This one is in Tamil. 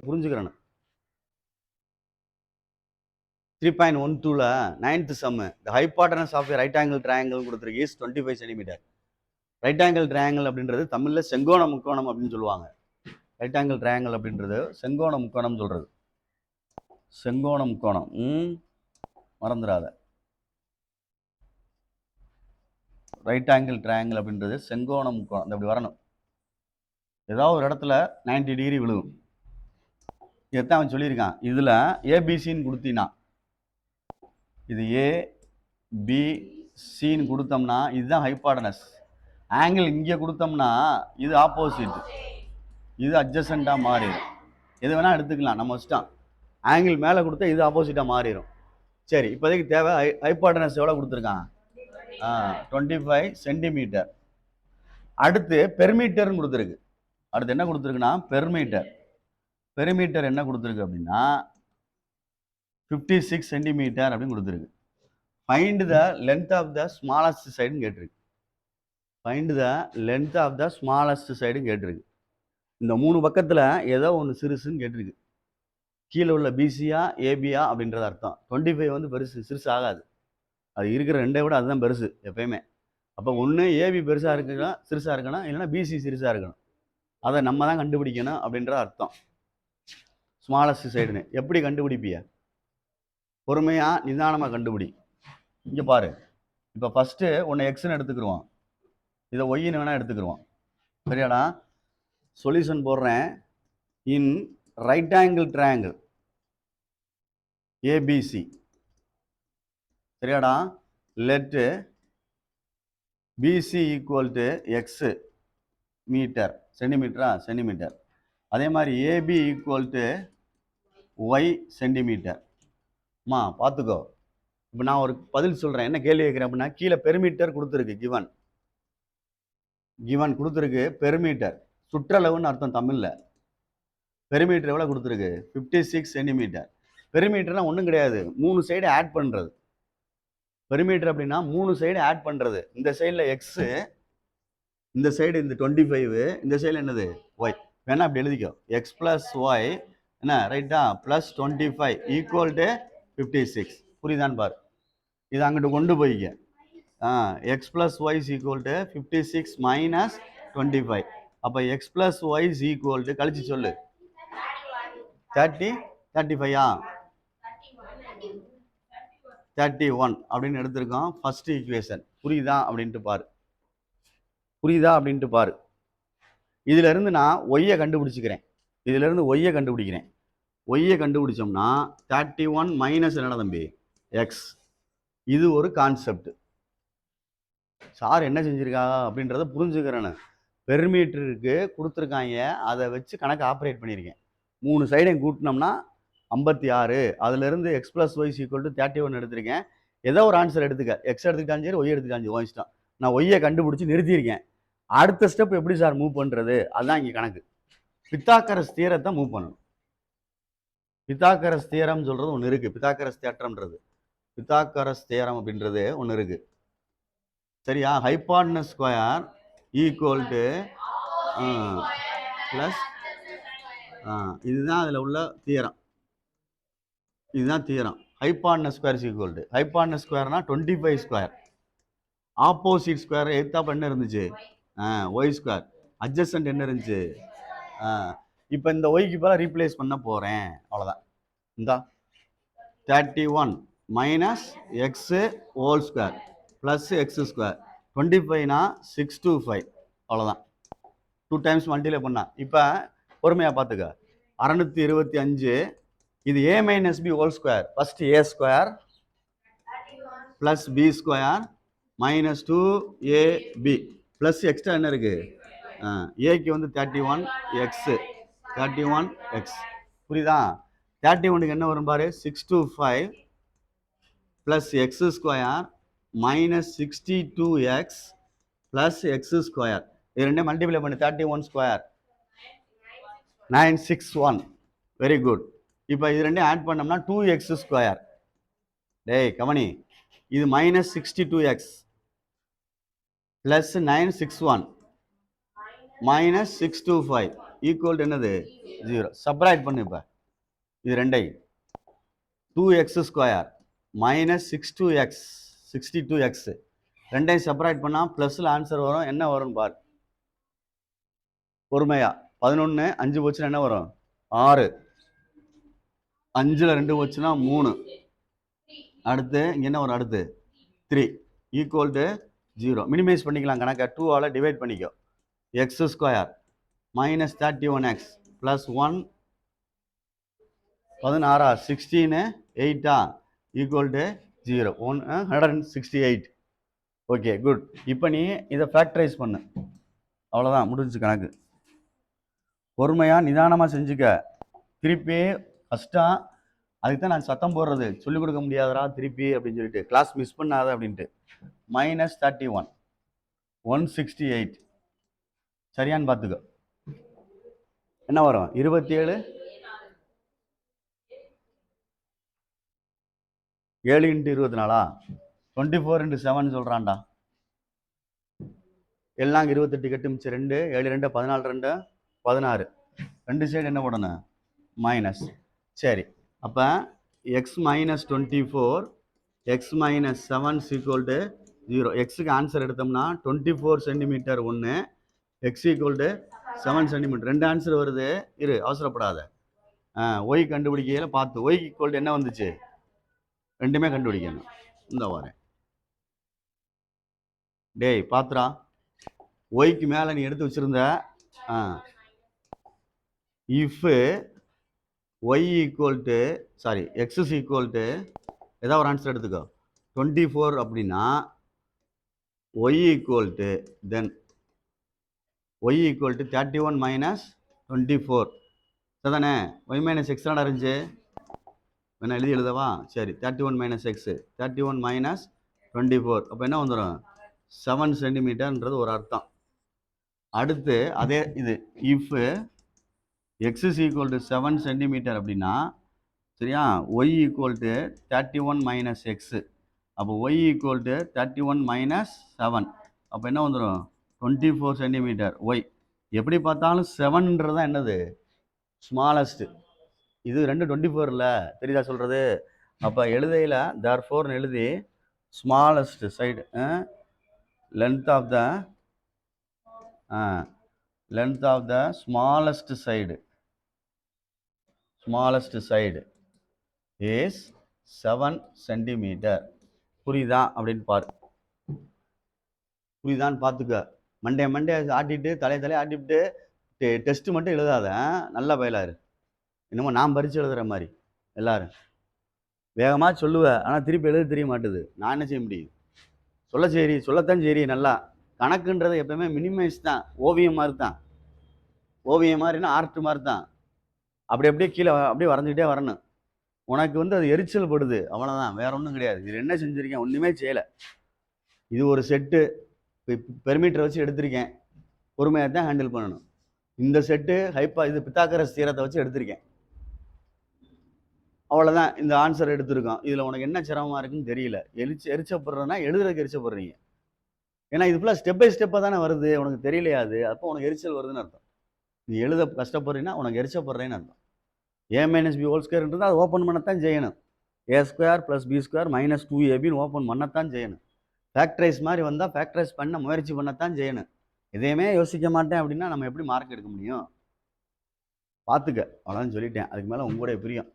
புரிஞ்சுக்கிறேன். 3.12ல 9th sum the hypotenuse of a right angle triangle கொடுத்திருக்கு is 25 cm. Right angle triangle அப்படின்றது தமிழ்ல செங்கோண முக்கோணம் அப்படின்னு சொல்லுவாங்க. ரைட் ஆங்கிள் ட்ரையாங்கிள் அப்படின்றது செங்கோண முக்கோணம் சொல்றது. செங்கோண முக்கோணம் மறந்துடாத. ரைட் ஆங்கிள் ட்ரையாங்கிள் அப்படின்றது செங்கோண முக்கோணம். அப்படி வரணும். ஏதாவது ஒரு இடத்துல 90 டிகிரி விழுகும். இதைத்தான் அவன் சொல்லியிருக்கான். இதுல ஏபிசின்னு கொடுத்தீங்கன்னா, இது ஏ பி சின்னு கொடுத்தோம்னா இதுதான் ஹைபாட்டனஸ். ஆங்கிள் இங்கே கொடுத்தோம்னா இது ஆப்போசிட், இது அட்ஜசண்டாக மாறிடும். எது வேணால் எடுத்துக்கலாம், நம்ம இஷ்டம். ஆங்கிள் மேலே கொடுத்தா இது ஆப்போசிட்டாக மாறிடும். சரி, இப்போதைக்கு தேவை ஹைபாட்டனஸ் எவ்வளோ கொடுத்துருக்கான்? 25 சென்டிமீட்டர். அடுத்து பெர்மீட்டர்னு கொடுத்துருக்கு. அடுத்து என்ன கொடுத்துருக்குன்னா பெர்மீட்டர். பெர்மீட்டர் என்ன கொடுத்துருக்கு அப்படின்னா 56 சென்டிமீட்டர் அப்படின்னு கொடுத்துருக்கு. Find the length of the smallest சைடுன்னு கேட்டிருக்கு. Find the length of the smallest சைடுன்னு கேட்டிருக்கு. இந்த 3 பக்கத்தில் ஏதோ ஒன்று சிறுசுன்னு கேட்டிருக்கு. கீழே உள்ள பிசியா ஏபியா அப்படின்றது அர்த்தம். 25 வந்து பெருசு, சிறுசு ஆகாது. அது இருக்கிற ரெண்டை விட அதுதான் பெருசு எப்பயுமே. அப்போ ஒன்று ஏபி பெருசாக இருக்கணும், சிறுசாக இருக்கணும், இல்லைன்னா பிசி சிறுசாக இருக்கணும். அதை நம்ம தான் கண்டுபிடிக்கணும் அப்படின்ற அர்த்தம். ஸ்மாலஸ்ட் சைடுன்னு எப்படி கண்டுபிடிப்பிய? பொறுமையாக நிதானமாக கண்டுபிடி. இங்கே பாரு, இப்போ ஃபஸ்ட்டு ஒன்று எக்ஸ்ன்னு எடுத்துக்கிடுவோம், இதை ஒய்ன்னு வேணால் எடுத்துக்கிடுவோம். சரியாடா? சொல்யூஷன் போடுறேன். In right angle triangle ABC, சரியாடா? Let BC equal to x metre, சென்டிமீட்டரா? சென்டிமீட்டர். அதே மாதிரி AB equal to y centimetre. அம்மா பார்த்துக்கோ. இப்போ நான் ஒரு பதில் சொல்கிறேன். என்ன கேள்வி கேட்குறேன் அப்படின்னா, கீழே பெர்மீட்டர் கொடுத்துருக்கு, கிவன் கொடுத்துருக்கு. பெர்மீட்டர் சுற்றளவுன்னு அர்த்தம் தமிழில். பெரிமீட்டர் எவ்வளோ கொடுத்துருக்கு? 56 சென்டிமீட்டர். பெரிமீட்டர்னா ஒன்றும் கிடையாது, 3 சைடு ஆட் பண்ணுறது. பெரிமீட்டர் அப்படின்னா 3 சைடு ஆட் பண்ணுறது. இந்த சைடில் எக்ஸு, இந்த சைடு இந்த 25, இந்த சைடில் என்னது ஒய். வேணா அப்படி எழுதிக்கோ, எக்ஸ் ப்ளஸ் ஒய் என்ன ரைட்டா ப்ளஸ் 25 ஈக்குவல் டு 56. புரியுதான்னு பாரு. இது அங்கிட்டு கொண்டு போய்க்க. X plus y is equal to 56 minus 25. அப்போ x plus y is equal to கழிச்சு சொல்லு 35 31 அப்படின்னு எடுத்திருக்கோம். First equation. புரியுதா அப்படின்ட்டு பாரு. புரியுதா அப்படின்ட்டு பாரு. இதுல இருந்து நான் ஒய்யை கண்டுபிடிச்சிக்கிறேன். இதுல இருந்து ஒய்யை கண்டுபிடிக்கிறேன். ஒய்யை கண்டுபிடிச்சோம்னா 31 மைனஸ் என்னடா தம்பி எக்ஸ். இது ஒரு கான்செப்ட். சார் என்ன செஞ்சிருக்கா அப்படின்றத புரிஞ்சுக்கிறேன்னு. பெர்மீட்டருக்கு கொடுத்துருக்காங்க, அதை வச்சு கணக்கு ஆப்ரேட் பண்ணியிருக்கேன். 3 சைடையும் கூட்டினோம்னா 56. அதுலேருந்து x plus y equal to 31 எடுத்திருக்கேன். ஏதோ ஒரு ஆன்சர் எடுத்துக்க. எக்ஸ் எடுத்துக்கிட்டாலும் சரி, ஒய் எடுத்துக்கிட்டாலும் சரி, இஷ்டம். நான் ஒய்யை கண்டுபிடிச்சி நிறுத்தியிருக்கேன். அடுத்த ஸ்டெப் எப்படி சார் மூவ் பண்ணுறது? அதுதான் இங்கே கணக்கு. பித்தாகரஸ் தியரத்தை மூவ் பண்ணணும். பித்தாகரஸ் தியரம் சொல்கிறது ஒன்று இருக்குது. பித்தாகரஸ் தேற்றம்ன்றது, பித்தாகரஸ் தியரம் அப்படின்றது ஒன்று இருக்குது. சரியா? Hypotenuse square equal to plus, இதுதான் அதில் உள்ள தியரம். இதுதான் theorem. Hypotenuse square equal to, hypotenuse ஸ்கொயர்னா 25 ஸ்கொயர். ஆப்போசிட் ஸ்கொயர் எத்தாப்ப என்ன இருந்துச்சு? Y square. அட்ஜசன்ட் என்ன இருந்துச்சு? இப்போ இந்த ஒய்க்கு பதிலாக ரீப்ளேஸ் பண்ண போகிறேன். அவ்வளோதான். இந்த 31 minus x whole square plus x square. 25னா 625. அவ்வளோதான். 2 டைம்ஸ் மல்டிப்ளை பண்ணா. இப்போ பொறுமையாக பார்த்துக்க. 625. இது a minus B whole square. First A square plus B square minus 2ab plus extra என்ன இருக்கு? ஏக்கு வந்து 31 எக்ஸு, 31 எக்ஸ். புரியுதா? 31க்கு என்ன வரும் பாரு? 625 plus x square minus 62x plus x square. இது ரெண்டே மல்டிப்ளை பண்ணு. 31 ஸ்கொயர் 961. Very good. இப்போ இது ரெண்டையும் ஆட் பண்ணோம்னா 2x ஸ்கொயர். டேய் கவனி, இது minus 62x plus 961 minus 625. Equal என்னது 0. சப்ராக்ட் பண்ணு இப்போ இது ரெண்டை 2x ஸ்கொயர் மைனஸ் 62x ரெண்டையும் செப்பரேட் பண்ணால் ப்ளஸில் ஆன்சர் வரும். என்ன வரும் பார் பொறுமையா. 11 5 போச்சுன்னா என்ன வரும் 6, 5ல் 2 போச்சுன்னா 3, அடுத்து இங்கே என்ன வரும் அடுத்து 3 ஈக்குவல் டு 0. மினிமைஸ் பண்ணிக்கலாம் கணக்கை 2ஆல் டிவைட் பண்ணிக்கோ. X square minus 31x plus 1 16 16 8 equal to 0 168. Okay good. இப்போ நீ இதை ஃபேக்டரைஸ் பண்ணு, அவ்வளோதான் முடிஞ்சு கணக்கு. பொறுமையாக நிதானமாக செஞ்சுக்க. திருப்பி கஷ்டம், அதுக்கு தான் நான் சத்தம் போடுறது. சொல்லிக் கொடுக்க முடியாதரா திருப்பி அப்படின்னு சொல்லிட்டு, கிளாஸ் மிஸ் பண்ணாத அப்படின்ட்டு. மைனஸ் 31 168 சரியான்னு பார்த்துக்கோ. என்ன வரும் 27 7 × 24 24 × 7 சொல்கிறான்டா. எல்லாம் 28 கட்டு மிச்சம் 2 7 2 14 2 16 ரெண்டு சைடு என்ன போடணும் மைனஸ். சரி, அப்போ X minus 24 X minus 7 equal to 0. எக்ஸுக்கு ஆன்சர் எடுத்தோம்னா 24 centimetre 1, X equal to 7 centimetre. ரெண்டு ஆன்சர் வருது, இரு அவசரப்படாத. ஒய் கண்டுபிடிக்கையில் பார்த்து ஒய் ஈக்குவல் டு என்ன வந்துச்சு ரெண்டுமே கண்டுபிடிக்கணும். இந்த வரேன் டேய் பாத்துரா. ஒய்க்கு மேலே நீ எடுத்து வச்சிருந்த if Y equal to sorry X is equal to ஏதாவது ஒரு ஆன்சர் எடுத்துக்கோ 24 அப்படின்னா Y equal to then Y equal to 31 minus 24 சரிதானே. ஒய் மைனஸ் எக்ஸ் தானே இருந்துச்சு, வேணா எழுதவா? சரி, 31 மைனஸ் எக்ஸு 31 மைனஸ் 24 அப்போ என்ன வந்துடும் 7 சென்டிமீட்டர்ன்றது ஒரு அர்த்தம். அடுத்து அதே இது if X is equal to 7 centimetre அப்படின்னா சரியா, Y equal to 31 minus X, அப்போ ஒய் ஈக்குவல் டு 31 மைனஸ் 7 அப்போ என்ன வந்துடும் 24 சென்டிமீட்டர். ஒய் எப்படி பார்த்தாலும் 7ன்றது தான் என்னது ஸ்மாலஸ்ட்டு. இது ரெண்டு 24 தெரியுதா சொல்கிறது. அப்போ எழுதையில் therefore எழுதி smallest side length of the smallest side is 7 centimetre. புரியுதா அப்படின்னு பாரு, புரியுதான்னு பார்த்துக்க. மண்டே ஆட்டிட்டு தலையை ஆட்டிவிட்டு டெஸ்ட்டு மட்டும் எழுதாத, நல்லா பயலாரு. என்னமோ நான் பரிச்சு எழுதுகிற மாதிரி எல்லாரும் வேகமாக சொல்லுவேன், ஆனால் திருப்பி எழுத தெரிய மாட்டுது. நான் என்ன செய்ய முடியும், சொல்லத்தான் சரி. நல்லா கணக்குன்றது எப்பவுமே மினிமைஸ் தான், ஓவியம் மாதிரி தான். ஓவியம் மாதிரினா ஆர்ட் மாதிரி தான். அப்படியே கீழே அப்படியே வரைஞ்சிக்கிட்டே வரணும். உனக்கு அது எரிச்சல் படுது, அவ்வளோதான், வேற ஒன்றும் கிடையாது. இது என்ன செஞ்சுருக்கேன், ஒன்றுமே செய்யலை. இது ஒரு செட்டு பெர்மீட்டரை வச்சு எடுத்திருக்கேன், பொறுமையாக தான் ஹேண்டில் பண்ணணும். இந்த செட்டு இது பித்தாகரஸ் தியரத்தை வச்சு எடுத்திருக்கேன், அவ்வளோதான். இந்த ஆன்சர் எடுத்திருக்கோம். இதில் உனக்கு என்ன சிரமமாக இருக்குன்னு தெரியல. எரிச்சப்படுறதுனா எழுதுறதுக்கு எரிச்சப்படுறீங்க. ஏன்னா இது ஃபுல்லாக ஸ்டெப் பை ஸ்டெப்பாக தானே வருது, உனக்கு தெரியலையா அது? அப்போ உனக்கு எரிச்சல் வருதுன்னு அர்த்தம். நீ எழுத கஷ்டப்படுறீங்கன்னா உனக்கு எரிச்சப்படுறேன்னு அர்த்தம். ஏ மைனஸ் பி ஹோல் ஸ்கொயர்ன்றது அது ஓப்பன் பண்ணத்தான் செய்யணும். A square plus B square minus 2ab open பண்ணத்தான் செய்யணும். ஃபேக்டரைஸ் மாதிரி வந்தால் ஃபேக்டரைஸ் பண்ண முயற்சி பண்ணத்தான் செய்யணும். எதையுமே யோசிக்க மாட்டேன் அப்படின்னா நம்ம எப்படி மார்க் எடுக்க முடியும்? பார்த்துக்க, அவ்வளோதான் சொல்லிட்டேன். அதுக்கு மேலே உங்களுடைய பிரியம்.